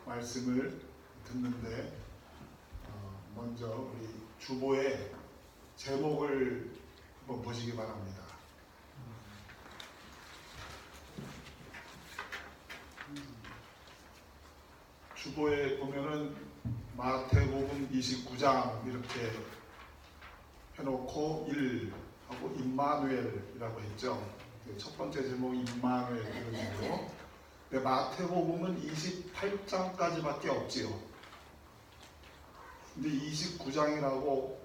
말씀을 듣는데 먼저 우리 주보의 제목을 한번 보시기 바랍니다. 주보에 보면은 마태복음 29장 이렇게 해놓고 1하고 임마누엘이라고 했죠. 첫 번째 제목이 임마누엘이고, 근데 마태복음은 28장까지밖에 없지요. 근데 29장이라고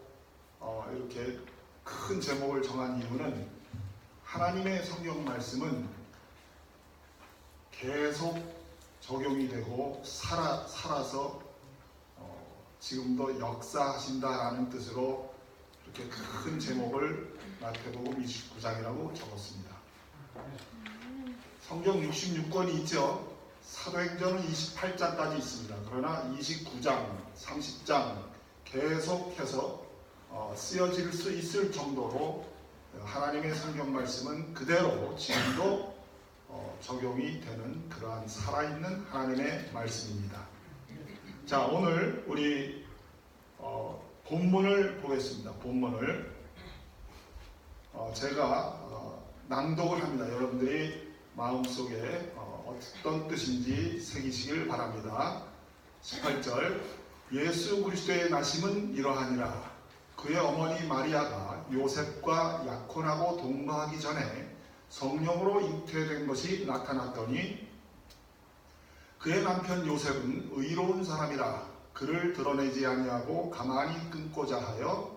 이렇게 큰 제목을 정한 이유는 하나님의 성경 말씀은 계속 적용이 되고 살아서 지금도 역사하신다라는 뜻으로 이렇게 큰 제목을 마태복음 29장이라고 적었습니다. 성경 66권이 있죠. 사도행전은 28장까지 있습니다. 그러나 29장, 30장 계속해서 쓰여질 수 있을 정도로 하나님의 성경 말씀은 그대로 지금도 적용이 되는 그러한 살아있는 하나님의 말씀입니다. 자, 오늘 우리 본문을 보겠습니다. 본문을 제가 낭독을 합니다. 여러분들이 마음속에 어떤 뜻인지 새기시길 바랍니다. 18절, 예수 그리스도의 나심은 이러하니라. 그의 어머니 마리아가 요셉과 약혼하고 동거하기 전에 성령으로 잉태된 것이 나타났더니 그의 남편 요셉은 의로운 사람이라 그를 드러내지 아니하고 가만히 끊고자 하여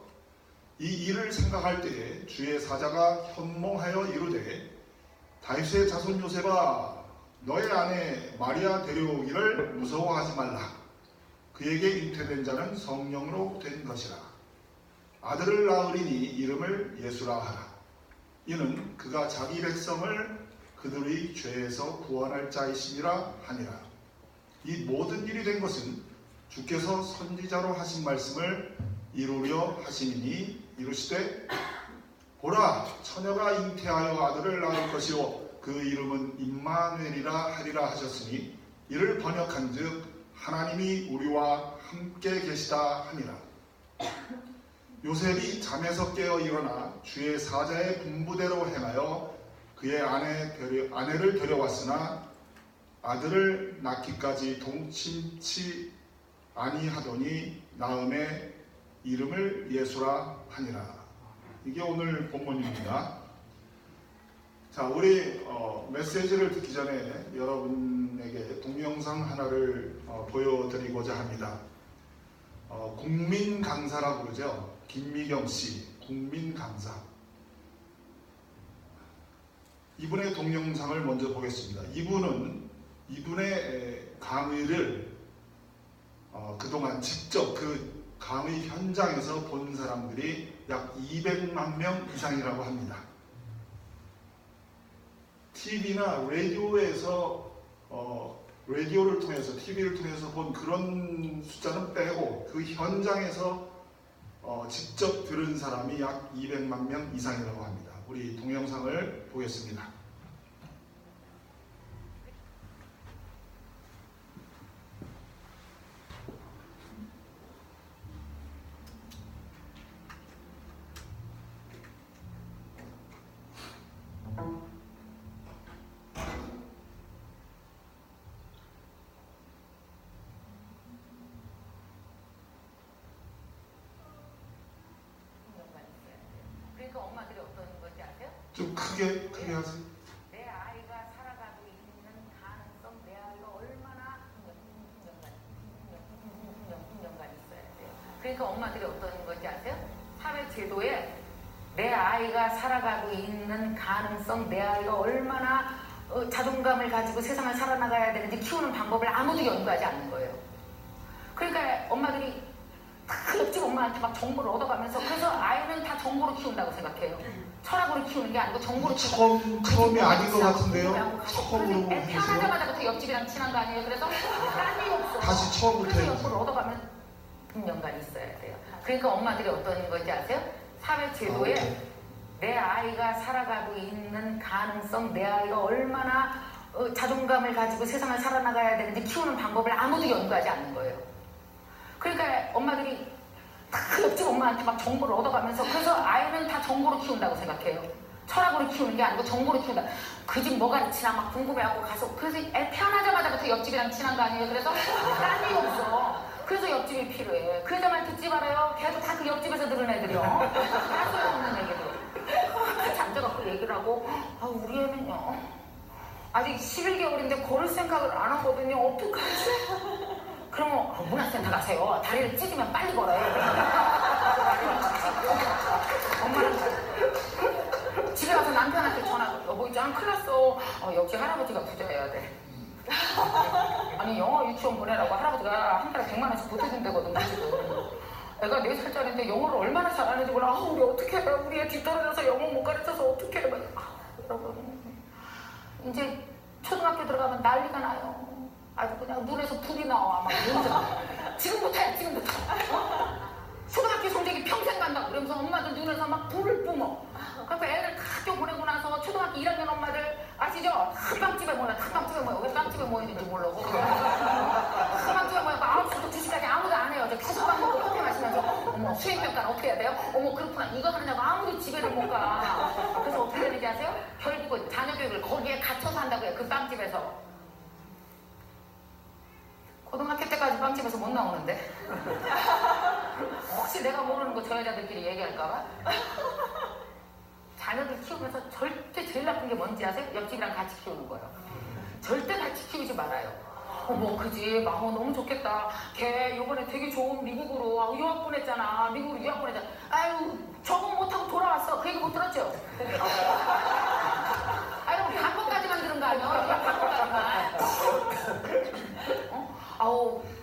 이 일을 생각할 때에 주의 사자가 현몽하여 이르되 다윗의 자손 요셉아, 너의 아내 마리아 데려오기를 무서워하지 말라. 그에게 잉태된 자는 성령으로 된 것이라. 아들을 낳으리니 이름을 예수라 하라. 이는 그가 자기 백성을 그들의 죄에서 구원할 자이심이라 하니라. 이 모든 일이 된 것은 주께서 선지자로 하신 말씀을 이루려 하심이니 이르시되 보라, 처녀가 잉태하여 아들을 낳을 것이요 그 이름은 임마누엘이라 하리라 하셨으니 이를 번역한즉 하나님이 우리와 함께 계시다 하니라. 요셉이 잠에서 깨어 일어나 주의 사자의 분부대로 행하여 그의 아내를 데려왔으나 아들을 낳기까지 동침치 아니하더니 낳음에 이름을 예수라 하니라. 이게 오늘 본문입니다. 자, 우리 메시지를 듣기 전에 여러분에게 동영상 하나를 보여드리고자 합니다. 국민 강사라고 그러죠. 김미경 씨, 국민 강사. 이분의 동영상을 먼저 보겠습니다. 이분의 강의를 그동안 직접 그 강의 현장에서 본 사람들이 약 200만 명 이상이라고 합니다. TV나 라디오에서 라디오를 통해서 TV를 통해서 본 그런 숫자는 빼고 그 현장에서 직접 들은 사람이 약 200만 명 이상이라고 합니다. 우리 동영상을 보겠습니다. 엄마들이 어떤 건지 아세요? 좀 크게 하세요. 내 아이가 살아가고 있는 가능성, 내 아이가 얼마나 풍년간 있어야 돼요. 그러니까 엄마들이 어떤 건지 아세요? 사회 제도에 내 아이가 살아가고 있는 가능성, 내 아이가 얼마나 자존감을 가지고 세상을 살아나가야 되는지 키우는 방법을 아무도 연구하지 않는 거예요. 그러니까 엄마들이 그 옆집 엄마한테 막 정보를 얻어가면서 그래서 아이는 다 정보로 키운다고 생각해요. 철학으로 키우는 게 아니고 정보로 처음이 아닌 것 같은데요? 처음으로 애 태어나자마자부터 옆집이랑 친한 거 아니에요? 그래서 딴 일 없어. 다시 처음부터 그래서 옆으로 얻어가면 분명간 있어야 돼요. 그러니까 엄마들이 어떤 건지 아세요? 사회 제도에 내 아이가 살아가고 있는 가능성, 내 아이가 얼마나 자존감을 가지고 세상을 살아나가야 되는지 키우는 방법을 아무도 연구하지 않는 거예요. 그러니까 엄마들이 다 옆집 엄마한테 막 정보를 얻어가면서, 그래서 아이는 다 정보로 키운다고 생각해요. 철학으로 키우는 게 아니고 정보로 키운다. 그 집 뭐 가르치나 막 궁금해하고 가서, 그래서 애 태어나자마자부터 옆집이랑 친한 거 아니에요. 그래서 딴이 없어. 그래서 옆집이 필요해. 그 여자만 듣지 말아요. 걔도 다 그 옆집에서 들은 애들이요. 다 소용없는 얘기들. 같이 앉아갖고 얘기를 하고, 우리 애는요 아직 11개월인데 걸을 생각을 안 하거든요. 어떡하지? 그러면 문화센터 가세요. 다리를 찢으면 빨리 걸어요. 엄마는 집에 가서 남편한테 전화, 여보 있잖아, 큰일 났어. 역시 할아버지가 부자여야 돼. 아니 영어 유치원 보내라고 할아버지가 한 달에 100만 원씩 보태준다거든 지금. 애가 4살짜리인데 영어를 얼마나 잘하는지 몰라. 우리 어떻게 해? 우리 애 뒤떨어져서 영어 못 가르쳐서 어떻게 해? 여러분 이제 초등학교 들어가면 난리가 나요. 아주 그냥 눈에서 불이 나와. 막 지금부터야 지금부터. 초등학교 성적이 평생 간다고 그러면서 엄마들 눈에서 막 불을 뿜어. 그러니까 애를 다 학교 보내고 나서 초등학교 1학년 엄마들 아시죠? 다 빵집에 모여. 다 빵집에 모여. 왜 빵집에 모이는지 모르고. 다 빵집에 모여. 9시부터 2시까지 아무도 안 해요. 저 계속 빵 먹고 커피 마시면서 어머 수행평가는 어떻게 해야 돼요? 어머 그렇구나. 이거 하느냐고 아무도 집에를 못 가. 그래서 어떻게 되는지 아세요? 결국은 자녀 교육을 거기에 갇혀서 한다고 해요. 그 빵집에서. 고등학교 때까지 빵집에서 못 나오는데. 혹시 내가 모르는 거 저 여자들끼리 얘기할까봐? 자녀들 키우면서 절대 제일 나쁜 게 뭔지 아세요? 옆집이랑 같이 키우는 거예요. 절대 같이 키우지 말아요. 그지? 너무 좋겠다. 걔 요번에 되게 좋은 미국으로 유학 보냈잖아. 미국으로 유학 보냈잖아. 아유 적응 못하고 돌아왔어. 그 얘기 못 들었죠? 아유 방법까지만 들은 거 아니야? 방법까지만.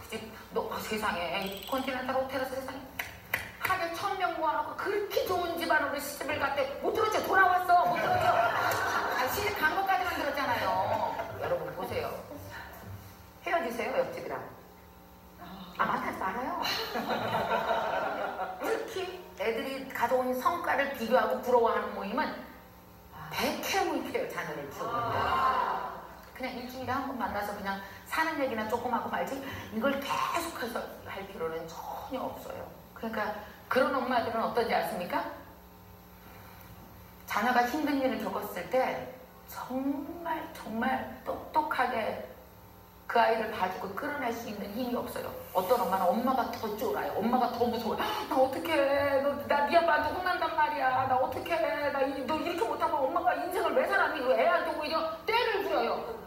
그치? 세상에 컨티넨탈 호텔에서 세상에 하루에 1000명 모아놓고 그렇게 좋은 집안으로 시집을 갔대. 못 들었죠? 돌아왔어. 못 들었죠? 시집 간 것까지만 들었잖아요. 여러분 보세요. 헤어지세요 옆집이랑. 만나지 말아요. 특히 애들이 가져온 성과를 비교하고 부러워하는 모임은 백해무익해요. 자녀를 키우는데. 그냥 일주일에 한 번 만나서 그냥 사는 얘기나 조금 하고 말지 이걸 계속해서 할 필요는 전혀 없어요. 그러니까 그런 엄마들은 어떤지 아십니까? 자녀가 힘든 일을 겪었을 때 정말 똑똑하게 그 아이를 봐주고 끌어낼 수 있는 힘이 없어요. 어떤 엄마는 엄마가 더 쫄아요. 엄마가 더 무서워요. 나 어떡해. 나 네 아빠한테 혼난단 말이야. 나 어떡해. 너 이렇게 못하면 엄마가 인생을 왜 살았니? 애한테 오히려 때를 부려요.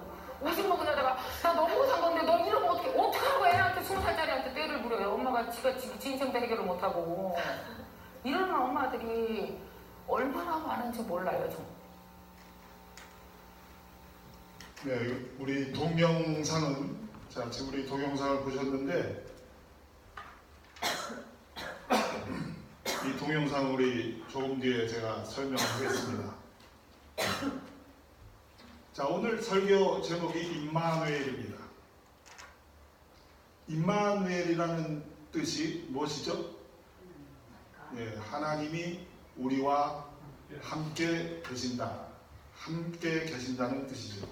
50 먹은 여자가 나 너무 못한 건데 너 이러면 어떡하고 애한테 20살짜리한테 때를 부려요. 엄마가 지 인생도 해결을 못하고. 이러는 엄마들이 얼마나 많은지 몰라요. 좀. 네, 우리 동영상은 지금 우리 동영상을 보셨는데 이 동영상 우리 조금 뒤에 제가 설명하겠습니다. 자, 오늘 설교 제목이 임마누엘입니다. 임마누엘이라는 뜻이 무엇이죠? 네, 하나님이 우리와 함께 계신다. 함께 계신다는 뜻이죠.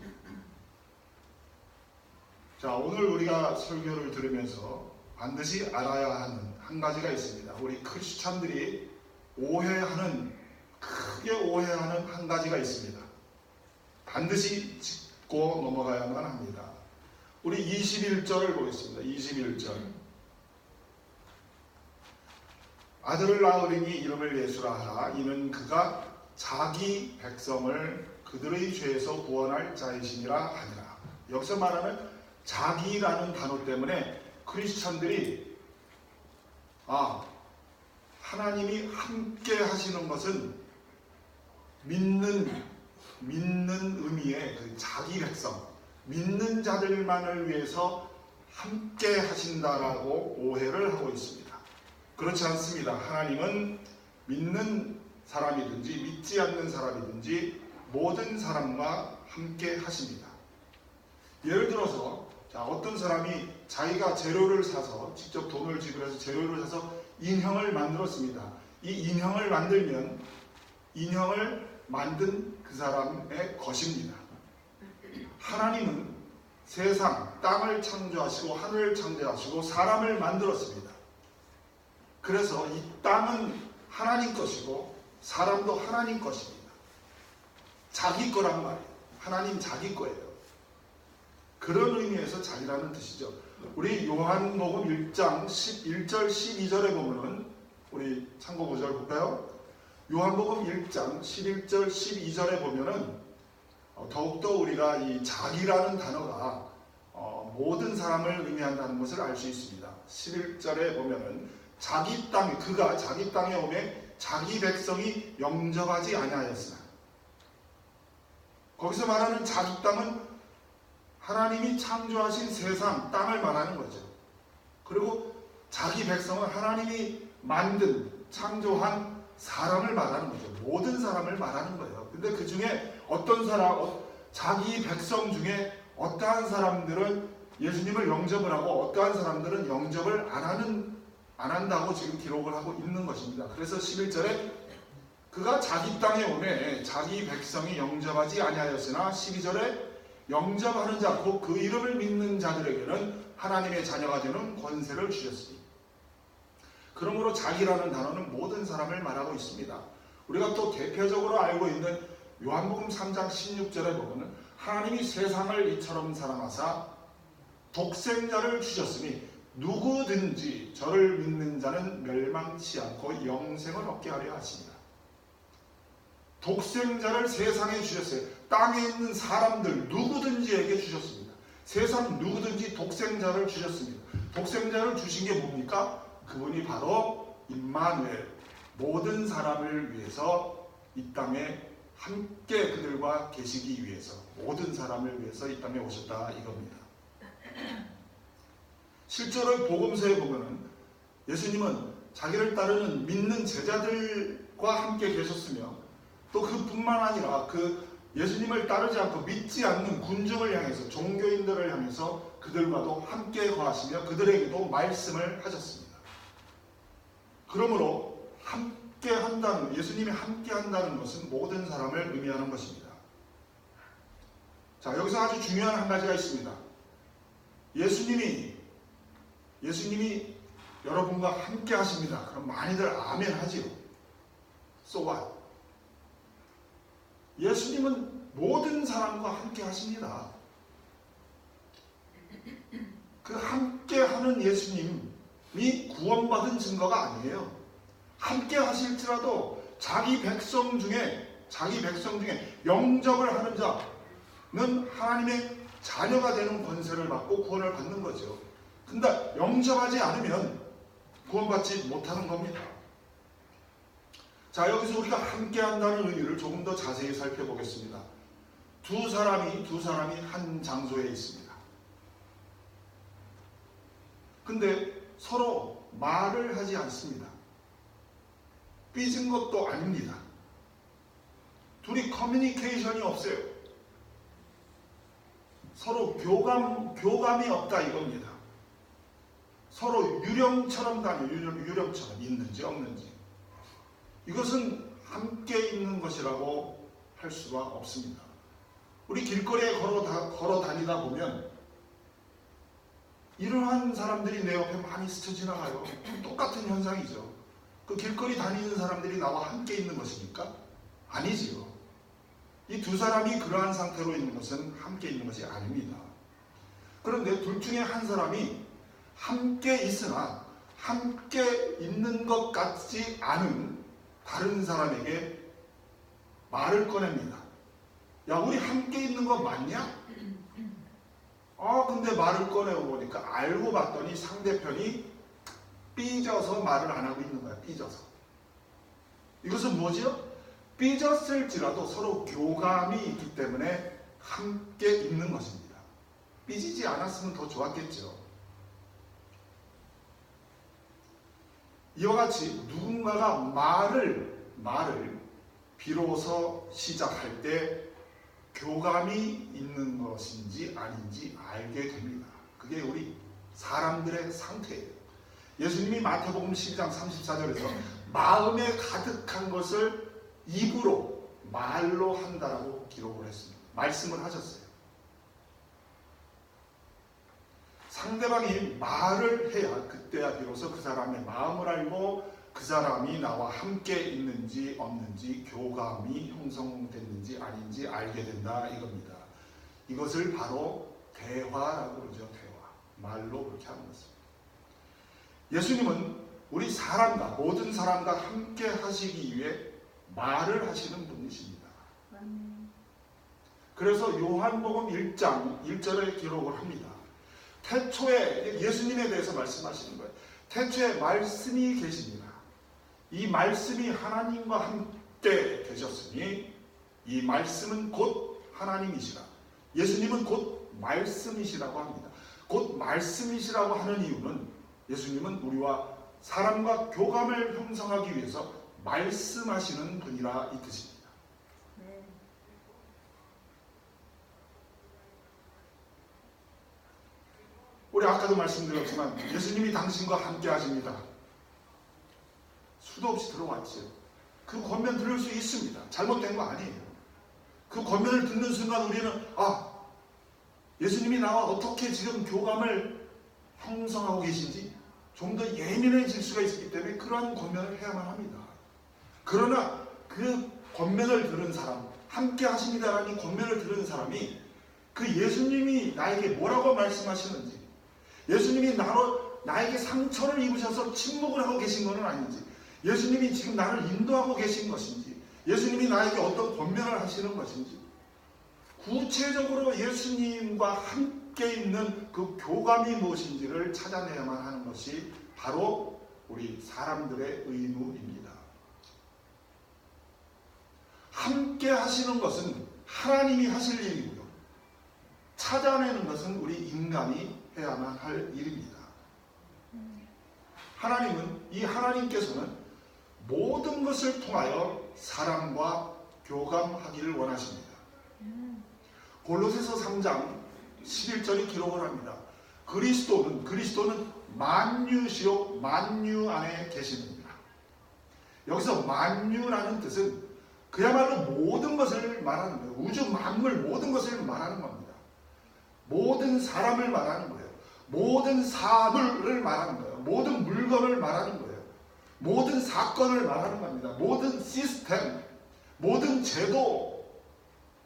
자, 오늘 우리가 설교를 들으면서 반드시 알아야 하는 한 가지가 있습니다. 우리 크리스찬들이 크게 오해하는 한 가지가 있습니다. 반드시 짚고 넘어가야만 합니다. 우리 21절을 보겠습니다. 21절. 아들을 낳으리니 이름을 예수라 하라. 이는 그가 자기 백성을 그들의 죄에서 구원할 자이시니라 하니라. 여기서 말하는 자기라는 단어 때문에 크리스찬들이 하나님이 함께 하시는 것은 믿는 의미의 그 자기 백성, 믿는 자들만을 위해서 함께 하신다라고 오해를 하고 있습니다. 그렇지 않습니다. 하나님은 믿는 사람이든지 믿지 않는 사람이든지 모든 사람과 함께 하십니다. 예를 들어서 어떤 사람이 자기가 재료를 사서 직접 돈을 지불해서 재료를 사서 인형을 만들었습니다. 이 인형을 만들면 인형을 만든 그 사람의 것입니다. 하나님은 세상, 땅을 창조하시고 하늘을 창조하시고 사람을 만들었습니다. 그래서 이 땅은 하나님 것이고 사람도 하나님 것입니다. 자기 거란 말이에요. 하나님 자기 거예요. 그런 의미에서 자기라는 뜻이죠. 우리 요한복음 1장 11절 12절에 보면은 우리 참고 구절 볼까요? 요한복음 1장 11절 12절에 보면은 더욱더 우리가 이 자기라는 단어가 모든 사람을 의미한다는 것을 알 수 있습니다. 11절에 보면은 자기 땅에 그가 자기 땅에 오매 자기 백성이 영접하지 아니하였으나, 거기서 말하는 자기 땅은 하나님이 창조하신 세상 땅을 말하는 거죠. 그리고 자기 백성은 하나님이 만든 창조한 사람을 말하는 거죠. 모든 사람을 말하는 거예요. 근데 그 중에 어떤 사람, 자기 백성 중에 어떠한 사람들은 예수님을 영접을 하고 어떠한 사람들은 영접을 안 한다고 지금 기록을 하고 있는 것입니다. 그래서 11절에 그가 자기 땅에 오매 자기 백성이 영접하지 아니하였으나 12절에 영접하는 자, 곧 그 이름을 믿는 자들에게는 하나님의 자녀가 되는 권세를 주셨으니. 그러므로 자기라는 단어는 모든 사람을 말하고 있습니다. 우리가 또 대표적으로 알고 있는 요한복음 3장 16절에 보면 하나님이 세상을 이처럼 사랑하사 독생자를 주셨으니 누구든지 저를 믿는 자는 멸망치 않고 영생을 얻게 하려 하십니다. 독생자를 세상에 주셨어요. 땅에 있는 사람들 누구든지에게 주셨습니다. 세상 누구든지 독생자를 주셨습니다. 독생자를 주신 게 뭡니까? 그분이 바로 임마누엘, 모든 사람을 위해서 이 땅에 함께 그들과 계시기 위해서, 모든 사람을 위해서 이 땅에 오셨다 이겁니다. 실제로 복음서에 보면은 예수님은 자기를 따르는 믿는 제자들과 함께 계셨으며, 또 그뿐만 아니라 그 예수님을 따르지 않고 믿지 않는 군중을 향해서, 종교인들을 향해서 그들과도 함께 거하시며 그들에게도 말씀을 하셨습니다. 그러므로 함께 한다는, 예수님이 함께 한다는 것은 모든 사람을 의미하는 것입니다. 자, 여기서 아주 중요한 한 가지가 있습니다. 예수님이 여러분과 함께 하십니다. 그럼 많이들 아멘 하지요. So what? 예수님은 모든 사람과 함께 하십니다. 그 함께 하는 예수님이 구원받은 증거가 아니에요. 함께 하실지라도 자기 백성 중에 영접을 하는 자는 하나님의 자녀가 되는 권세를 받고 구원을 받는 거죠. 근데 영접하지 않으면 구원받지 못하는 겁니다. 자, 여기서 우리가 함께 한다는 의미를 조금 더 자세히 살펴보겠습니다. 두 사람이 한 장소에 있습니다. 근데 서로 말을 하지 않습니다. 삐진 것도 아닙니다. 둘이 커뮤니케이션이 없어요. 서로 교감이 없다 이겁니다. 서로 유령처럼 다녀요. 유령처럼 있는지 없는지. 이것은 함께 있는 것이라고 할 수가 없습니다. 우리 길거리에 걸어 다니다 보면 이러한 사람들이 내 옆에 많이 스쳐 지나가요. 똑같은 현상이죠. 그 길거리 다니는 사람들이 나와 함께 있는 것입니까? 아니지요. 이 두 사람이 그러한 상태로 있는 것은 함께 있는 것이 아닙니다. 그런데 둘 중에 한 사람이 함께 있으나 함께 있는 것 같지 않은 다른 사람에게 말을 꺼냅니다. 야, 우리 함께 있는 거 맞냐? 근데 말을 꺼내고 보니까 알고 봤더니 상대편이 삐져서 말을 안 하고 있는 거야. 삐져서. 이것은 뭐죠? 삐졌을지라도 서로 교감이 있기 때문에 함께 있는 것입니다. 삐지지 않았으면 더 좋았겠죠. 이와 같이 누군가가 말을 비로소 시작할 때 교감이 있는 것인지 아닌지 알게 됩니다. 그게 우리 사람들의 상태예요. 예수님이 마태복음 12장 34절에서 마음에 가득한 것을 입으로 말로 한다라고 기록을 했습니다. 말씀을 하셨어요. 상대방이 말을 해야 그때야 비로소 그 사람의 마음을 알고 그 사람이 나와 함께 있는지 없는지 교감이 형성됐는지 아닌지 알게 된다 이겁니다. 이것을 바로 대화라고 그러죠. 대화. 말로 그렇게 하는 것입니다. 예수님은 우리 사람과 모든 사람과 함께 하시기 위해 말을 하시는 분이십니다. 그래서 요한복음 1장 1절에 기록을 합니다. 태초에 예수님에 대해서 말씀하시는 거예요. 태초에 말씀이 계시니라. 이 말씀이 하나님과 함께 계셨으니 이 말씀은 곧 하나님이시라. 예수님은 곧 말씀이시라고 합니다. 곧 말씀이시라고 하는 이유는 예수님은 우리와 사람과 교감을 형성하기 위해서 말씀하시는 분이라 이 뜻입니다. 우리 아까도 말씀드렸지만 예수님이 당신과 함께 하십니다. 수도 없이 들어왔죠. 그 권면 들을 수 있습니다. 잘못된 거 아니에요. 그 권면을 듣는 순간 우리는 예수님이 나와 어떻게 지금 교감을 형성하고 계신지 좀 더 예민해질 수가 있기 때문에 그러한 권면을 해야만 합니다. 그러나 그 권면을 들은 사람, 함께 하십니다라는 권면을 들은 사람이 그 예수님이 나에게 뭐라고 말씀하시는지, 예수님이 나에게 상처를 입으셔서 침묵을 하고 계신 것은 아닌지, 예수님이 지금 나를 인도하고 계신 것인지, 예수님이 나에게 어떤 권면을 하시는 것인지, 구체적으로 예수님과 함께 있는 그 교감이 무엇인지를 찾아내야만 하는 것이 바로 우리 사람들의 의무입니다. 함께 하시는 것은 하나님이 하실 일이고요. 찾아내는 것은 우리 인간이 해야만 할 일입니다. 하나님께서는 모든 것을 통하여 사람과 교감하기를 원하십니다. 골로새서 3장 11절이 기록을 합니다. 그리스도는 만유시요 만유 안에 계십니다. 여기서 만유라는 뜻은 그야말로 모든 것을 말하는 거예요. 우주 만물 모든 것을 말하는 겁니다. 모든 사람을 말하는 거예요. 모든 사물을 말하는 거예요. 모든 물건을 말하는 거예요. 모든 사건을 말하는 겁니다. 모든 시스템, 모든 제도,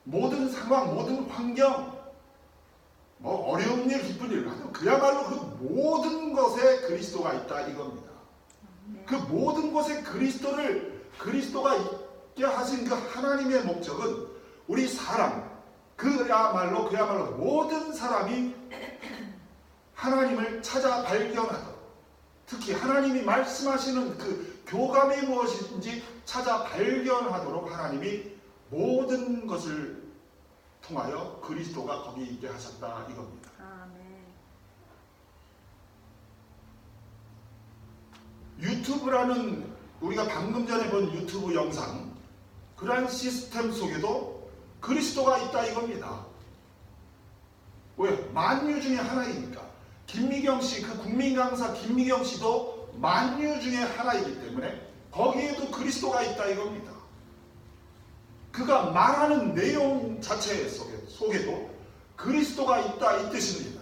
모든 상황, 모든 환경, 어려운 일, 기쁜 일, 그야말로 그 모든 것에 그리스도가 있다 이겁니다. 그 모든 것에 그리스도가 있게 하신 그 하나님의 목적은 우리 사람, 그야말로 모든 사람이 하나님을 찾아 발견하도록, 특히 하나님이 말씀하시는 그 교감이 무엇인지 찾아 발견하도록 하나님이 모든 것을 통하여 그리스도가 거기 있게 하셨다 이겁니다. 유튜브라는 우리가 방금 전에 본 유튜브 영상, 그러한 시스템 속에도 그리스도가 있다 이겁니다. 왜? 만유 중에 하나이니까. 김미경 씨, 그 국민 강사 김미경 씨도 만유 중에 하나이기 때문에 거기에도 그리스도가 있다 이겁니다. 그가 말하는 내용 자체 속에도 그리스도가 있다 이 뜻입니다.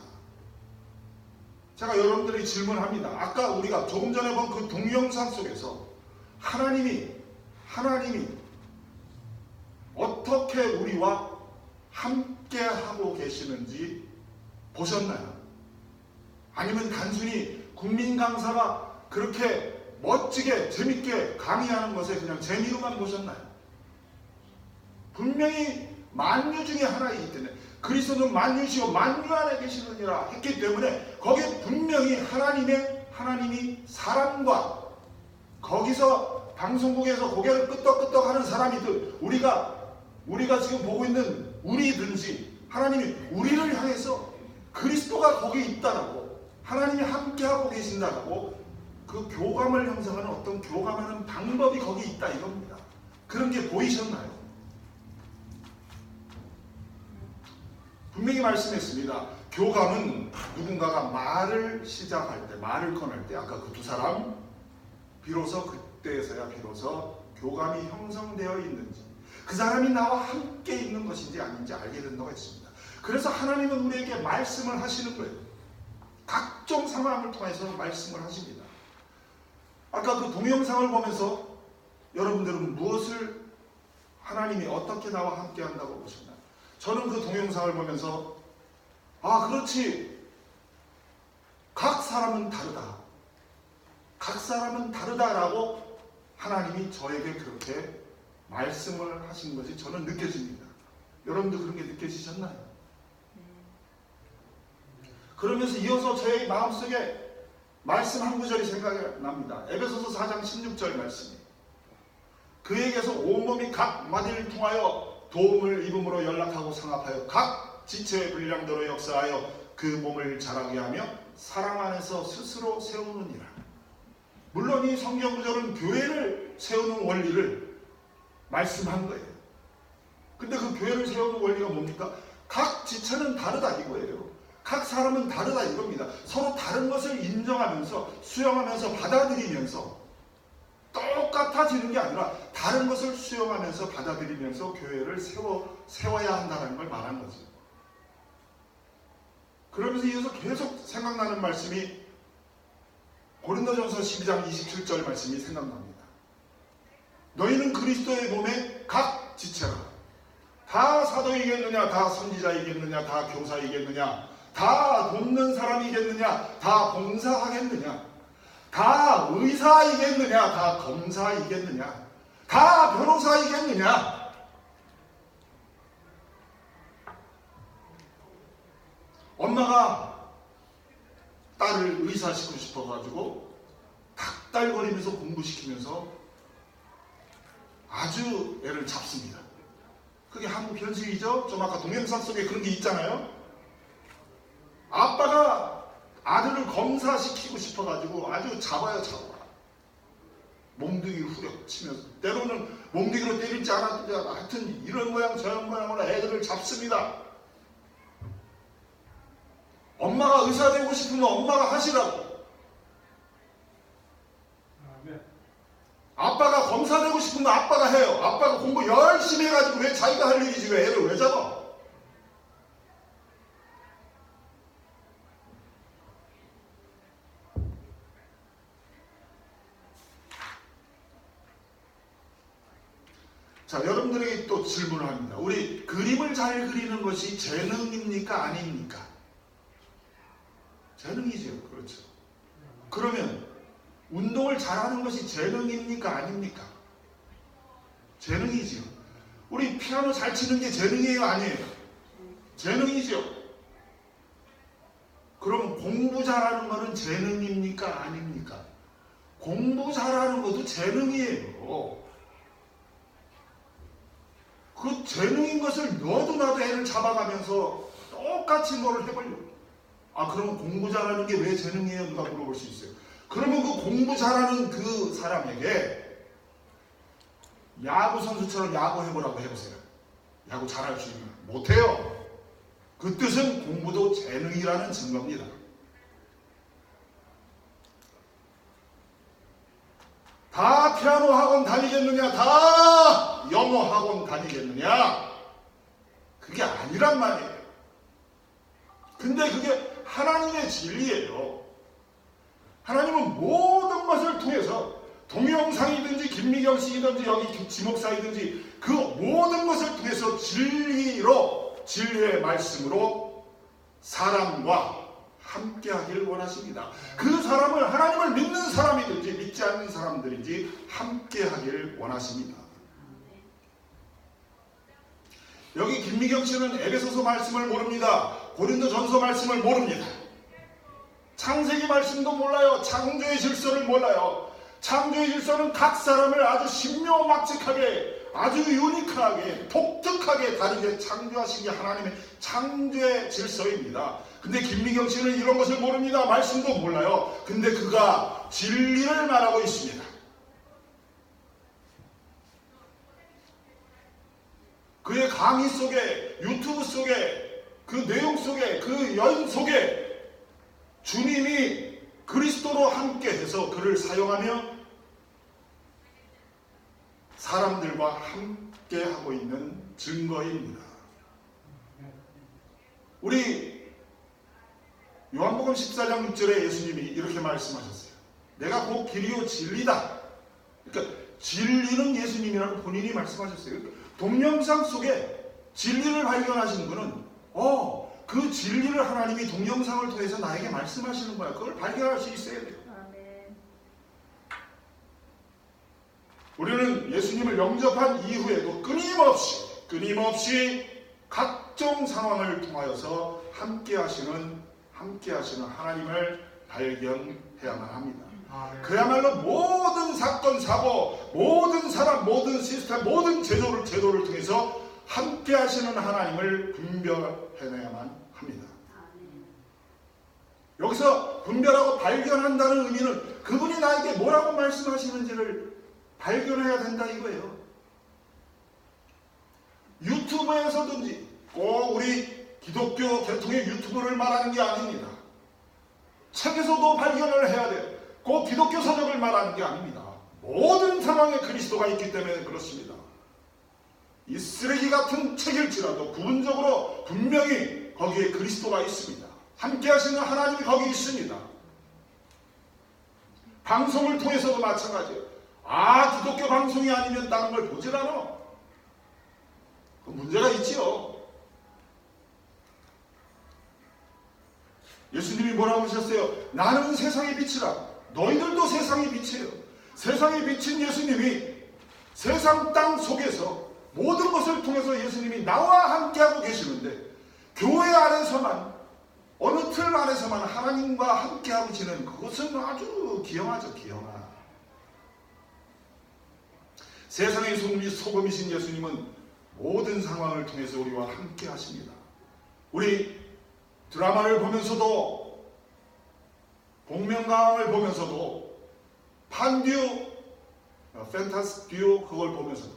제가 여러분들에게 질문합니다. 아까 우리가 조금 전에 본 그 동영상 속에서 하나님이 어떻게 우리와 함께 하고 계시는지 보셨나요? 아니면 단순히 국민 강사가 그렇게 멋지게 재밌게 강의하는 것에 그냥 재미로만 보셨나요? 분명히 만유 중에 하나이기 때문에 그리스도는 만유시오 만유 안에 계시느니라 했기 때문에 거기에 분명히 하나님이 사람과, 거기서 방송국에서 고개를 끄덕끄덕 하는 사람이든 우리가 지금 보고 있는 우리든지 하나님이 우리를 향해서 그리스도가 거기 있다라고, 하나님이 함께하고 계신다라고 그 교감을 형성하는 어떤 교감하는 방법이 거기 있다 이겁니다. 그런 게 보이셨나요? 분명히 말씀했습니다. 교감은 누군가가 말을 시작할 때, 말을 꺼낼 때, 아까 그 두 사람, 비로소 그때서야 비로소 교감이 형성되어 있는지, 그 사람이 나와 함께 있는 것인지 아닌지 알게 된다고 했습니다. 그래서 하나님은 우리에게 말씀을 하시는 거예요. 각종 상황을 통해서 말씀을 하십니다. 아까 그 동영상을 보면서 여러분들은 무엇을 하나님이 어떻게 나와 함께 한다고 보셨나요? 저는 그 동영상을 보면서 그렇지. 각 사람은 다르다. 각 사람은 다르다라고 하나님이 저에게 그렇게 말씀을 하신 것이 저는 느껴집니다. 여러분도 그런 게 느껴지셨나요? 그러면서 이어서 제 마음속에 말씀 한 구절이 생각이 납니다. 에베소서 4장 16절 말씀이. 그에게서 온몸이 각 마디를 통하여 도움을 입음으로 연락하고 상합하여 각 지체의 분량대로 역사하여 그 몸을 자라게 하며 사랑 안에서 스스로 세우느니라. 물론 이 성경 구절은 교회를 세우는 원리를 말씀한 거예요. 근데 그 교회를 세우는 원리가 뭡니까? 각 지체는 다르다 이거예요. 각 사람은 다르다 이겁니다. 서로 다른 것을 인정하면서 수용하면서 받아들이면서 똑같아지는 게 아니라 다른 것을 수용하면서 받아들이면서 교회를 세워야 한다는 걸 말한 거죠. 그러면서 이어서 계속 생각나는 말씀이 고린도전서 12장 27절 말씀이 생각납니다. 너희는 그리스도의 몸의 각 지체라. 다 사도이겠느냐, 다 선지자이겠느냐, 다 교사이겠느냐, 다 돕는 사람이겠느냐, 다 봉사하겠느냐, 다 의사이겠느냐, 다 검사이겠느냐, 다 변호사이겠느냐. 엄마가 딸을 의사시키고 싶어가지고 닭달거리면서 공부시키면서 아주 애를 잡습니다. 그게 한국 현실이죠. 좀 아까 동영상 속에 그런 게 있잖아요. 아빠가 아들을 검사시키고 싶어가지고 아주 잡아요. 몽둥이를 후려치면서 때로는 몽둥이로 때릴지 않았든지 하여튼 이런 모양 저런 모양으로 애들을 잡습니다. 엄마가 의사 되고 싶으면 엄마가 하시라고. 아빠가 검사 되고 싶으면 아빠가 해요. 아빠가 공부 열심히 해가지고 왜 자기가 할 일이지 왜 애를 왜 잡아? 자, 여러분들에게 또 질문을 합니다. 우리 그림을 잘 그리는 것이 재능입니까? 아닙니까? 재능이죠. 그렇죠. 그러면 운동을 잘하는 것이 재능입니까? 아닙니까? 재능이지요. 우리 피아노 잘 치는 게 재능이에요? 아니에요? 재능이죠. 그럼 공부 잘하는 것은 재능입니까? 아닙니까? 공부 잘하는 것도 재능이에요. 그 재능인 것을 너도 나도 애를 잡아가면서 똑같이 뭐를 해보려고. 그러면 공부 잘하는 게 왜 재능이에요? 누가 물어볼 수 있어요. 그러면 그 공부 잘하는 그 사람에게 야구 선수처럼 야구 해보라고 해보세요. 야구 잘할 수 있나? 못해요. 그 뜻은 공부도 재능이라는 증거입니다. 다 피아노 학원 다니겠느냐? 다 영어 학원 다니겠느냐? 그게 아니란 말이에요. 근데 그게 하나님의 진리예요. 하나님은 모든 것을 통해서 동영상이든지 김미경씨이든지 여기 지목사이든지 그 모든 것을 통해서 진리의 말씀으로 사람과 함께하기를 원하십니다. 그 사람을 하나님을 믿는 사람이든지 믿지 않는 사람들인지 함께하기를 원하십니다. 여기 김미경 씨는 에베소서 말씀을 모릅니다. 고린도전서 말씀을 모릅니다. 창세기 말씀도 몰라요. 창조의 질서를 몰라요. 창조의 질서는 각 사람을 아주 신묘막측하게 아주 유니크하게 독특하게 다르게 창조하신 게 하나님의 창조의 질서입니다. 근데 김미경 씨는 이런 것을 모릅니다. 말씀도 몰라요. 근데 그가 진리를 말하고 있습니다. 그의 강의 속에, 유튜브 속에, 그 내용 속에, 그 연 속에 주님이 그리스도로 함께해서 그를 사용하며 사람들과 함께하고 있는 증거입니다. 우리 요한복음 14장 6절에 예수님이 이렇게 말씀하셨어요. 내가 곧 길이요 진리다. 그러니까 진리는 예수님이라고 본인이 말씀하셨어요. 동영상 속에 진리를 발견하신 분은 그 진리를 하나님이 동영상을 통해서 나에게 말씀하시는 거야. 그걸 발견할 수 있어야 돼요. 아멘. 우리는 예수님을 영접한 이후에도 끊임없이 각종 상황을 통하여서 함께 하시는 하나님을 발견해야만 합니다. 그야말로 모든 사건, 사고, 모든 사람, 모든 시스템, 모든 제도를 통해서 함께 하시는 하나님을 분별해내야만 합니다. 여기서 분별하고 발견한다는 의미는 그분이 나에게 뭐라고 말씀하시는지를 발견해야 된다 이거예요. 유튜브에서든지 꼭 우리 기독교 계통의 유튜브를 말하는 게 아닙니다. 책에서도 발견을 해야 돼요. 꼭 기독교 서적을 말하는 게 아닙니다. 모든 상황에 그리스도가 있기 때문에 그렇습니다. 이 쓰레기 같은 책일지라도 부분적으로 분명히 거기에 그리스도가 있습니다. 함께 하시는 하나님이 거기 있습니다. 방송을 통해서도 마찬가지예요. 기독교 방송이 아니면 다른 걸 보질 않아. 그 문제가 있지요. 예수님이 뭐라고 하셨어요? 나는 세상의 빛이라. 너희들도 세상의 빛이에요. 세상의 빛인 예수님이 세상 땅 속에서 모든 것을 통해서 예수님이 나와 함께하고 계시는데 교회 안에서만 어느 틀 안에서만 하나님과 함께하고 지내는 그것은 아주 기형하죠. 기형하. 세상의 소금이신 예수님은 모든 상황을 통해서 우리와 함께 하십니다. 우리 드라마를 보면서도 복면가왕을 보면서도 판듀 팬타스 듀오 그걸 보면서도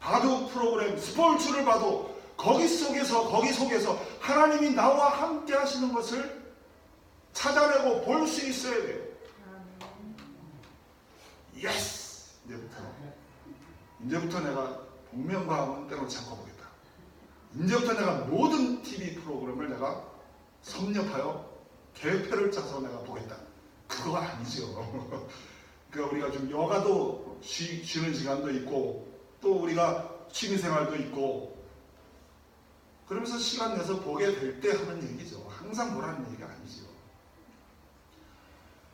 바둑 프로그램 스포츠를 봐도 거기 속에서 하나님이 나와 함께 하시는 것을 찾아내고 볼 수 있어야 돼요. 예스! 이제부터 내가 복면가왕은 때려치 않고 보겠다. 이제부터 내가 모든 TV 프로그램을 내가 섭렵하여 계획표를 짜서 내가 보겠다. 그거 아니죠. 그러니까 우리가 좀 여가도 쉬는 시간도 있고 또 우리가 취미생활도 있고 그러면서 시간 내서 보게 될 때 하는 얘기죠. 항상 보라는 얘기가 아니죠.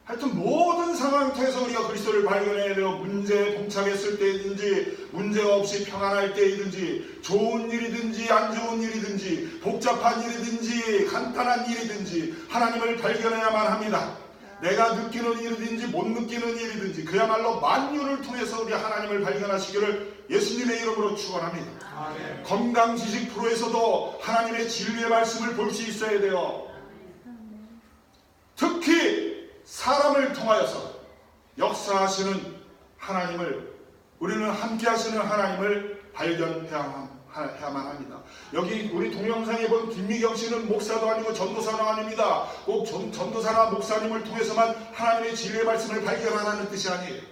하여튼 모든 상황을 통해서 우리가 그리스도를 발견해야 돼요. 문제에 봉착했을 때이든지 문제가 없이 평안할 때이든지 좋은 일이든지 안 좋은 일이든지 복잡한 일이든지 간단한 일이든지 하나님을 발견해야만 합니다. 내가 느끼는 일이든지 못 느끼는 일이든지 그야말로 만유를 통해서 우리 하나님을 발견하시기를 예수님의 이름으로 축원합니다. 아멘. 건강지식 프로에서도 하나님의 진리의 말씀을 볼 수 있어야 돼요. 특히 사람을 통하여서 역사하시는 하나님을 우리는 함께 하시는 하나님을 발견해야만 합니다. 여기 우리 동영상에 본 김미경 씨는 목사도 아니고 전도사도 아닙니다. 꼭 전도사나 목사님을 통해서만 하나님의 진리의 말씀을 발견하라는 뜻이 아니에요.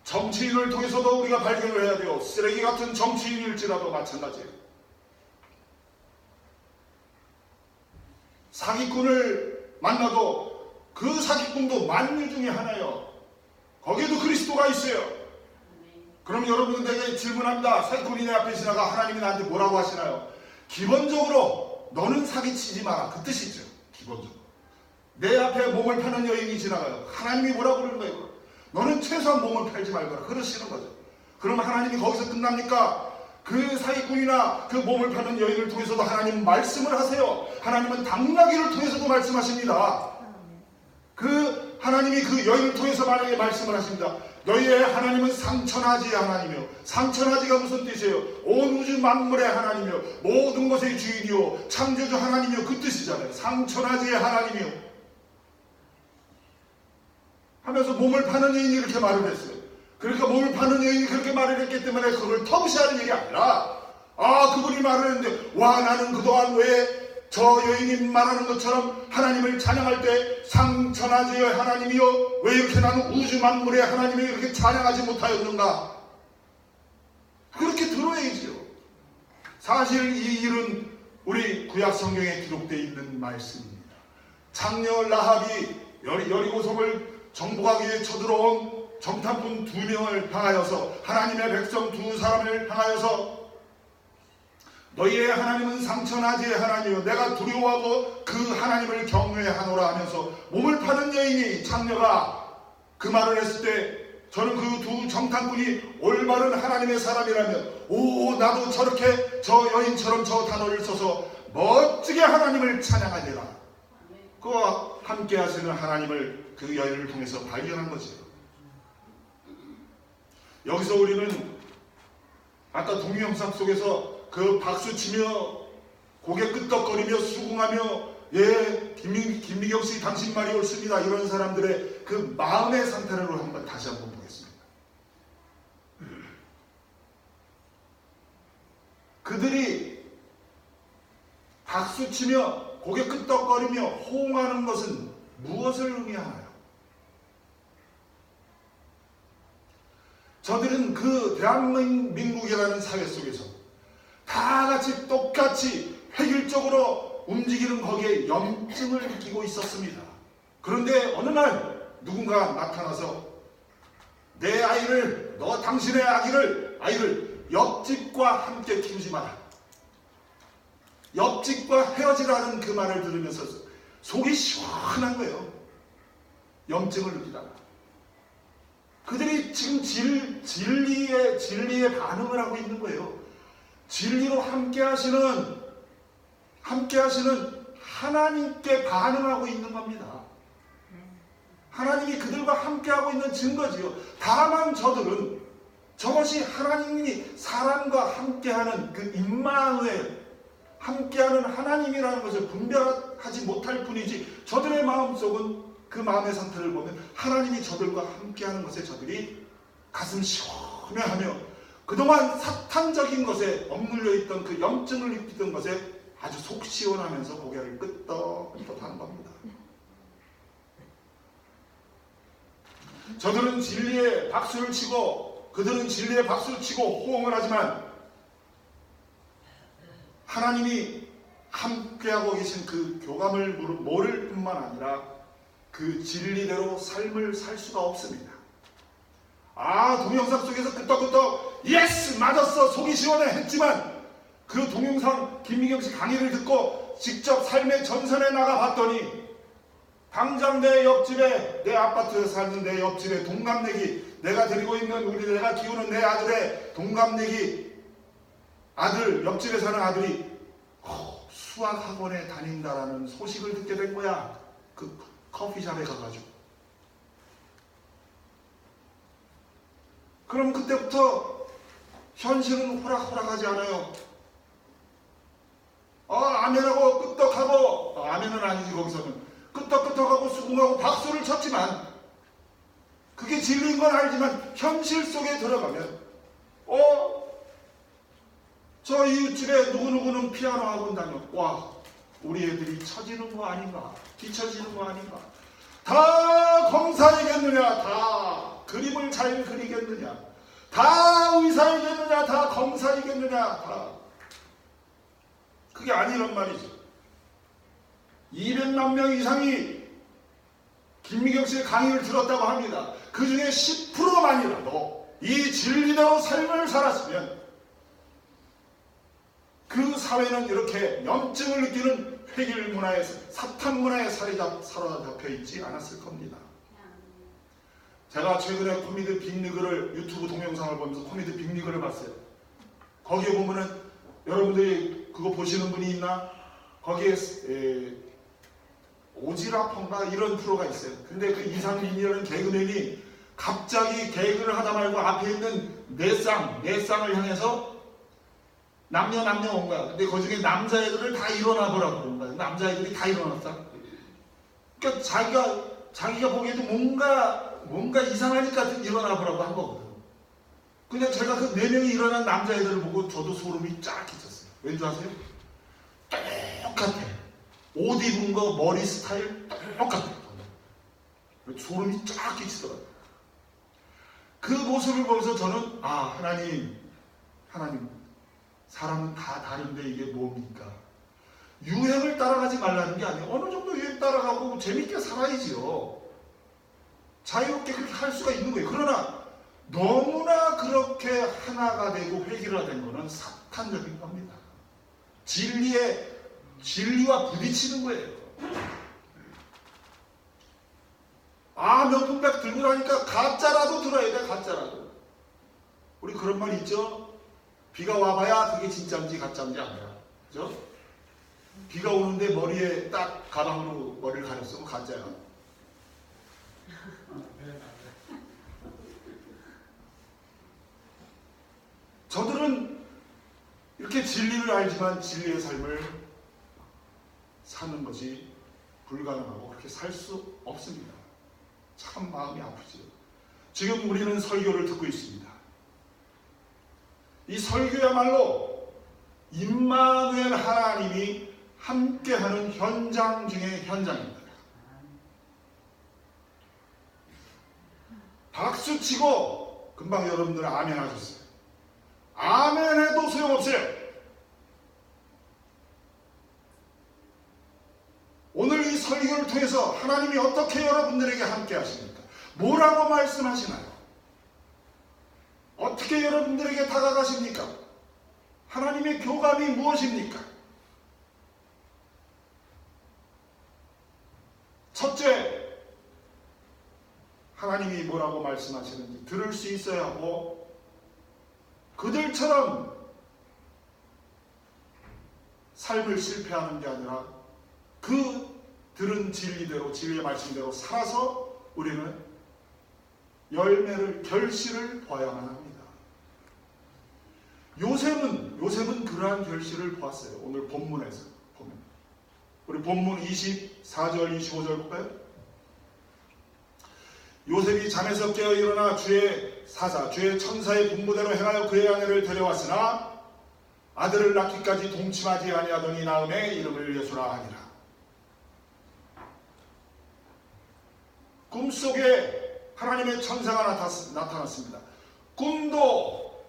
정치인을 통해서도 우리가 발견을 해야 돼요. 쓰레기 같은 정치인일지라도 마찬가지예요. 사기꾼을 만나도 그 사기꾼도 만유 중에 하나예요. 거기에도 그리스도가 있어요. 그럼 여러분들에게 질문합니다. 사기꾼이 내 앞에 지나가 하나님이 나한테 뭐라고 하시나요? 기본적으로 너는 사기치지 마라. 그 뜻이죠. 기본적으로. 내 앞에 몸을 파는 여인이 지나가요. 하나님이 뭐라고 그러는 거예요? 너는 최소한 몸을 팔지 말거라. 그러시는 거죠. 그러면 하나님이 거기서 끝납니까? 그 사기꾼이나 그 몸을 파는 여인을 통해서도 하나님 말씀을 하세요. 하나님은 당나귀를 통해서도 말씀하십니다. 그 하나님이 그 여인을 통해서 만약에 말씀을 하십니다. 너희의 하나님은 상천하지의 하나님이요. 상천하지가 무슨 뜻이에요? 온 우주 만물의 하나님이요. 모든 것의 주인이요. 창조주 하나님이요. 그 뜻이잖아요. 상천하지의 하나님이요. 하면서 몸을 파는 여인이 이렇게 말을 했어요. 그러니까 몸을 파는 여인이 그렇게 말을 했기 때문에 그걸 터무시하는 얘기 아니라 그분이 말을 했는데 나는 그동안 왜 저 여인이 말하는 것처럼 하나님을 찬양할 때 상천하지의 하나님이요 왜 이렇게 나는 우주 만물의 하나님이 이렇게 찬양하지 못하였는가? 그렇게 들어야지요. 사실 이 일은 우리 구약 성경에 기록되어 있는 말씀입니다. 장녀 라합이 여리고성을 정복하기 위해 쳐들어온 정탐꾼 2명을 향하여서, 하나님의 백성 2사람을 향하여서, 너희의 하나님은 상처나지의 하나님이요 내가 두려워하고 그 하나님을 경외하노라 하면서 몸을 파는 여인이, 장녀가 그 말을 했을 때, 저는 그 2 정탐꾼이 올바른 하나님의 사람이라면, 오, 나도 저렇게 저 여인처럼 저 단어를 써서 멋지게 하나님을 찬양하리라. 그와 함께 하시는 하나님을 그 여인을 통해서 발견한 거죠. 여기서 우리는 아까 동영상 속에서 그 박수치며 고개 끄덕거리며 수긍하며, 예, 김미경씨 당신 말이 옳습니다, 이런 사람들의 그 마음의 상태를 다시 한번 보겠습니다. 그들이 박수치며 고개 끄덕거리며 호응하는 것은 무엇을 의미하나요? 저들은 그 대한민국이라는 사회 속에서 다 같이 똑같이 획일적으로 움직이는 거기에 염증을 느끼고 있었습니다. 그런데 어느 날 누군가 나타나서 내 아이를, 너 당신의 아이를 옆집과 함께 키우지 마라. 옆집과 헤어지라는 그 말을 들으면서 속이 시원한 거예요. 염증을 느끼다가. 그들이 지금 진리에 반응을 하고 있는 거예요. 진리로 함께 하시는 하나님께 반응하고 있는 겁니다. 하나님이 그들과 함께하고 있는 증거지요. 다만 저들은 저것이 하나님이 사람과 함께하는 그 임마누엘, 함께하는 하나님이라는 것을 분별하지 못할 뿐이지, 저들의 마음속은, 그 마음의 상태를 보면 하나님이 저들과 함께하는 것에 저들이 가슴 시원해하며, 그동안 사탄적인 것에 억눌려 있던 그 염증을 입히던 것에 아주 속 시원하면서 고개를 끄덕끄덕하는 겁니다. 저들은 진리에 박수를 치고, 그들은 진리에 박수를 치고 호응을 하지만, 하나님이 함께하고 계신 그 교감을 모를 뿐만 아니라 그 진리대로 삶을 살 수가 없습니다. 동영상 속에서 끄덕끄덕 예스 맞았어 속이 시원해 했지만, 그 동영상 김미경씨 강의를 듣고 직접 삶의 전선에 나가봤더니, 당장 내 옆집에, 내 아파트에 사는 내 옆집에 동갑내기, 내가 데리고 있는 내가 키우는 내 아들의 동갑내기 아들, 옆집에 사는 아들이 수학학원에 다닌다라는 소식을 듣게 된 거야. 그 커피숍에 가가지고. 그럼 그때부터 현실은 호락호락하지 않아요. 아멘하고 끄떡하고, 아멘은 아니지 거기서는, 끄떡끄떡하고 수긍하고 박수를 쳤지만, 그게 진리인 건 알지만 현실 속에 들어가면 저 이웃집에 누구누구는 피아노 학원 다녀. 와, 우리 애들이 처지는 거 아닌가, 뒤처지는 거 아닌가, 다 검사이겠느냐, 다 그림을 잘 그리겠느냐, 다 의사이겠느냐, 다 검사이겠느냐, 다 그게 아니란 말이죠. 200만 명 이상이 김미경 씨의 강의를 들었다고 합니다. 그 중에 10%만이라도 이 진리대로 삶을 살았으면 그 사회는 이렇게 염증을 느끼는 획일 문화에, 사탄 문화에 사로잡혀 있지 않았을 겁니다. 제가 최근에 코미디 빅리그를, 유튜브 동영상을 보면서 코미디 빅리그를 봤어요. 거기에 보면은, 여러분들이 그거 보시는 분이 있나? 거기에 오지라퍼인가 이런 프로가 있어요. 근데 그 이상민이라는 개그맨이 갑자기 개그를 하다 말고 앞에 있는 네 쌍을 향해서 남녀 온 거야. 근데 그 중에 남자애들을 다 일어나 보라고 그런 거야. 남자애들이 다 일어났다. 그러니까 자기가 보기에도 뭔가 이상하니까 일어나 보라고 한 거거든. 그냥 제가 그 4명이 일어난 남자애들을 보고 저도 소름이 쫙 끼쳤어요. 왠지 아세요? 똑같아. 옷 입은 거, 머리 스타일 똑같아. 소름이 쫙 끼치더라고요. 그 모습을 보면서 저는 하나님 사람은 다 다른데 이게 뭡니까? 유행을 따라가지 말라는 게 아니에요. 어느 정도 유행 따라가고 재밌게 살아야지요. 자유롭게 그렇게 할 수가 있는 거예요. 그러나 너무나 그렇게 하나가 되고 획일화된 것은 사탄적인 겁니다. 진리와 부딪히는 거예요. 명품백 들고 다니까 가짜라도 들어야 돼. 가짜라도. 우리 그런 말 있죠? 비가 와봐야 그게 진짜인지 가짜인지 알아요. 그죠? 비가 오는데 머리에 딱 가방으로 머리를 가렸으면 가짜야. 저들은 이렇게 진리를 알지만 진리의 삶을 사는 것이 불가능하고 그렇게 살 수 없습니다. 참 마음이 아프지요. 지금 우리는 설교를 듣고 있습니다. 이 설교야말로 임마누엘 하나님이 함께하는 현장 중의 현장입니다. 박수치고 금방 여러분들 아멘 하셨어요. 아멘 해도 소용없어요. 오늘 이 설교를 통해서 하나님이 어떻게 여러분들에게 함께 하십니까? 뭐라고 말씀하시나요? 어떻게 여러분들에게 다가가십니까? 하나님의 교감이 무엇입니까? 첫째, 하나님이 뭐라고 말씀하시는지 들을 수 있어야 하고 그들처럼 삶을 실패하는 게 아니라 그 들은 진리대로 진리의 말씀대로 살아서 우리는 결실을 보아야만 합니다. 요셉은 그러한 결실을 보았어요. 오늘 본문에서 보면 우리 본문 24절 25절 볼까요? 요셉이 잠에서 깨어 일어나 주의 천사의 분부대로 행하여 그의 아내를 데려왔으나 아들을 낳기까지 동침하지 아니하더니 나음에 이름을 예수라 하니라. 꿈속에 하나님의 천사가 나타났습니다. 꿈도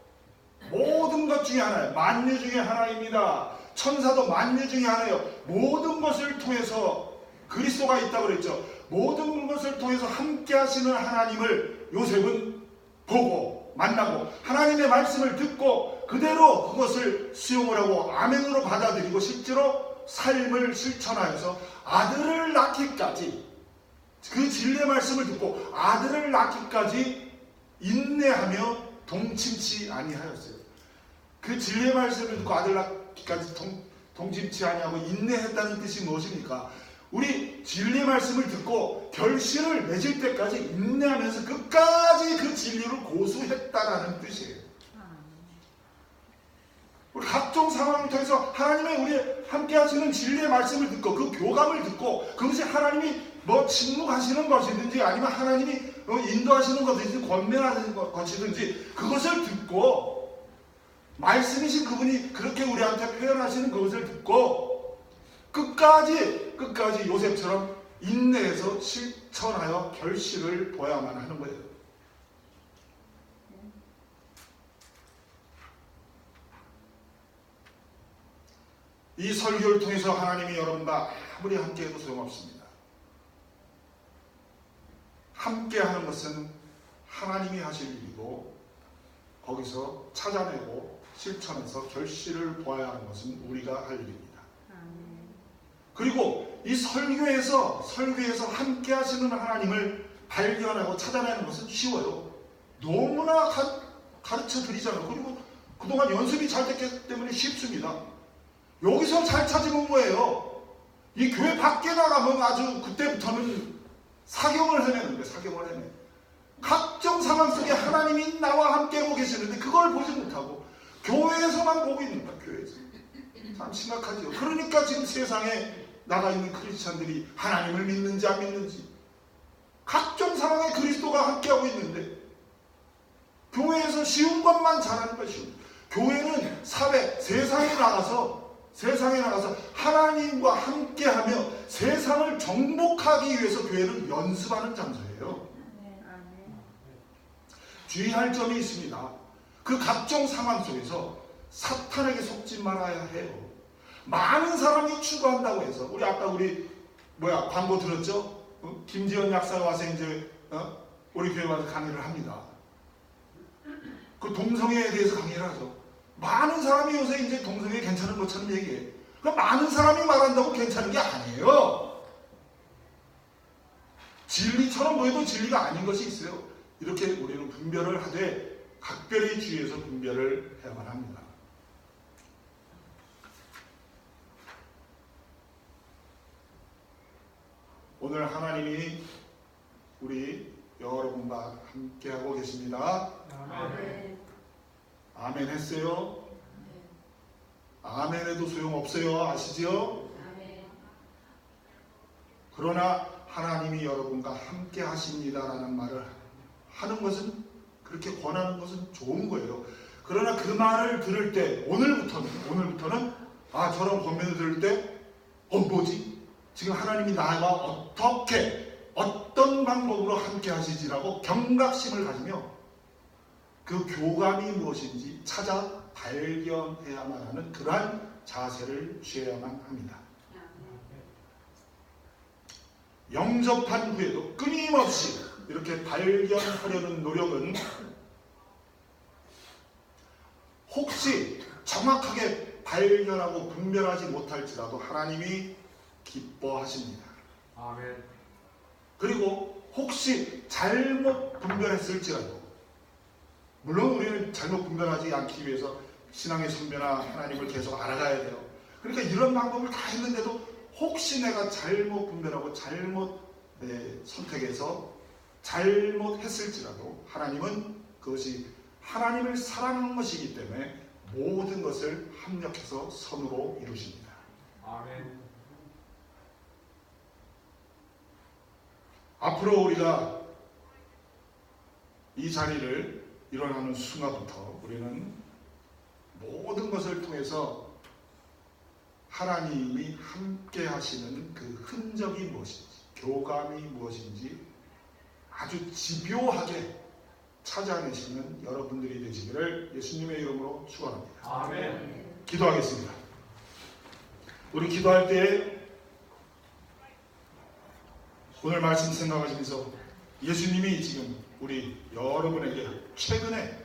모든 것 중에 하나예요. 만유 중에 하나입니다. 천사도 만유 중에 하나예요. 모든 것을 통해서 그리스도가 있다고 그랬죠. 모든 것을 통해서 함께 하시는 하나님을 요셉은 보고 만나고 하나님의 말씀을 듣고 그대로 그것을 수용을 하고 아멘으로 받아들이고 실제로 삶을 실천하여서 아들을 낳기까지 그 진리의 말씀을 듣고 아들을 낳기까지 인내하며 동침치 아니하였어요. 그 진리의 말씀을 듣고 아들 낳기까지 동침치 아니하고 인내했다는 뜻이 무엇입니까? 우리 진리의 말씀을 듣고 결실을 맺을 때까지 인내하면서 끝까지 그 진리를 고수했다라는 뜻이에요. 우리 각종 상황을 통해서 하나님의 우리 함께 하시는 진리의 말씀을 듣고 그 교감을 듣고 그것이 하나님이 침묵하시는 것이든지 아니면 하나님이 인도하시는 것이든지 권면하시는 것이든지 그것을 듣고 말씀이신 그분이 그렇게 우리한테 표현하시는 그것을 듣고 끝까지 요셉처럼 인내해서 실천하여 결실을 보아야만 하는 거예요. 이 설교를 통해서 하나님이 여러분과 아무리 함께해도 소용없습니다. 함께하는 것은 하나님이 하실 일이고 거기서 찾아내고 실천해서 결실을 보아야 하는 것은 우리가 할 일입니다. 그리고 이 설교에서 함께 하시는 하나님을 발견하고 찾아내는 것은 쉬워요. 너무나 가르쳐 드리잖아요. 그리고 그동안 연습이 잘 됐기 때문에 쉽습니다. 여기서 잘 찾으면 뭐예요? 이 교회 밖에 나가면 아주 그때부터는 사경을 해내는 거예요. 사경을 해내. 각종 상황 속에 하나님이 나와 함께 하고 계시는데 그걸 보지 못하고 교회에서만 보고 있는 거예요. 교회에서. 참 심각하죠. 그러니까 지금 세상에 나가 있는 크리스찬들이 하나님을 믿는지 안 믿는지 각종 상황에 그리스도가 함께하고 있는데 교회에서 쉬운 것만 잘하는 것이죠. 교회는 세상에 나가서 하나님과 함께하며 세상을 정복하기 위해서 교회는 연습하는 장소예요. 주의할 점이 있습니다. 그 각종 상황 속에서 사탄에게 속지 말아야 해요. 많은 사람이 추구한다고 해서 우리 아까 광고 들었죠? 김지연 약사가 와서 이제 우리 교회 와서 강의를 합니다. 그 동성애에 대해서 강의를 하죠. 많은 사람이 요새 이제 동성애 괜찮은 것처럼 얘기해. 그 많은 사람이 말한다고 괜찮은 게 아니에요. 진리처럼 보여도 진리가 아닌 것이 있어요. 이렇게 우리는 분별을 하되 각별의 주의에서 분별을 해야만 합니다. 오늘 하나님이 우리 여러분과 함께하고 계십니다. 아멘. 아멘 했어요? 아멘 해도 소용없어요. 아시죠? 아멘. 그러나 하나님이 여러분과 함께 하십니다라는 말을 하는 것은, 그렇게 권하는 것은 좋은 거예요. 그러나 그 말을 들을 때 오늘부터는 저런 권면을 들을 때 뭐지? 지금 하나님이 나와 어떤 방법으로 함께 하시지라고 경각심을 가지며 그 교감이 무엇인지 찾아 발견해야만 하는 그러한 자세를 취해야만 합니다. 영접한 후에도 끊임없이 이렇게 발견하려는 노력은 혹시 정확하게 발견하고 분별하지 못할지라도 하나님이 기뻐하십니다. 아멘. 그리고 혹시 잘못 분별했을지라도, 물론 우리는 잘못 분별하지 않기 위해서 신앙의 선배나 하나님을 계속 알아가야 돼요. 그러니까 이런 방법을 다 했는데도 혹시 내가 잘못 분별하고 잘못 선택해서 잘못했을지라도 하나님은 그것이 하나님을 사랑하는 것이기 때문에 모든 것을 합력해서 선으로 이루십니다. 아멘. 앞으로 우리가 이 자리를 일어나는 순간부터 우리는 모든 것을 통해서 하나님이 함께 하시는 그 흔적이 무엇인지, 교감이 무엇인지 아주 집요하게 찾아내시는 여러분들이 되시기를 예수님의 이름으로 축원합니다. 아멘. 기도하겠습니다. 우리 기도할 때 오늘 말씀 생각하시면서 예수님이 지금 우리 여러분에게 최근에